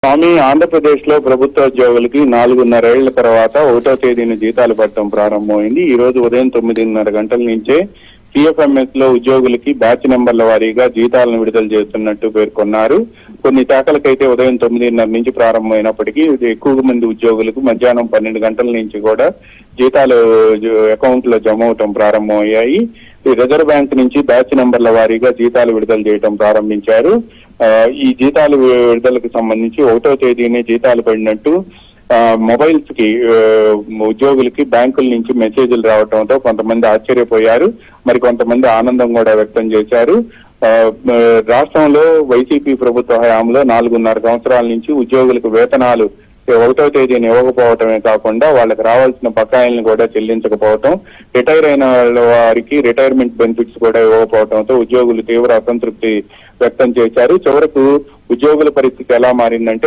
స్వామి, ఆంధ్రప్రదేశ్ లో ప్రభుత్వ ఉద్యోగులకి 4.5 ఏళ్ల తర్వాత 1వ తేదీన జీతాలు పడటం ప్రారంభమైంది. ఈ రోజు ఉదయం 9:30 గంటల నుంచే సిఎఫ్ఎంఎస్ లో ఉద్యోగులకి బ్యాచ్ నెంబర్ల వారీగా జీతాలను విడుదల చేస్తున్నట్టు పేర్కొన్నారు. కొన్ని శాఖలకైతే ఉదయం 9:30 నుంచి ప్రారంభమైనప్పటికీ ఎక్కువ మంది ఉద్యోగులకు మధ్యాహ్నం 12 గంటల నుంచి కూడా జీతాలు అకౌంట్ లో జమ అవటం ప్రారంభమయ్యాయి. రిజర్వ్ బ్యాంక్ నుంచి బ్యాచ్ నెంబర్ల వారీగా జీతాలు విడుదల చేయడం ప్రారంభించారు. ఈ జీతాలు విడుదలకు సంబంధించి 1వ తేదీనే జీతాలు పడినట్టు మొబైల్స్ కి ఉద్యోగులకి బ్యాంకుల నుంచి మెసేజ్లు రావడంతో కొంతమంది ఆశ్చర్యపోయారు, మరి కొంతమంది ఆనందం కూడా వ్యక్తం చేశారు. రాష్ట్రంలో వైసీపీ ప్రభుత్వ హయాంలో 4.5 సంవత్సరాల నుంచి ఉద్యోగులకు వేతనాలు 1వ తేదీని ఇవ్వకపోవటమే కాకుండా వాళ్ళకి రావాల్సిన బకాయిలను కూడా చెల్లించకపోవటం, రిటైర్ అయిన వారికి రిటైర్మెంట్ బెనిఫిట్స్ కూడా ఇవ్వకపోవడంతో ఉద్యోగులు తీవ్ర అసంతృప్తి వ్యక్తం చేశారు. చివరకు ఉద్యోగుల పరిస్థితి ఎలా మారిందంటే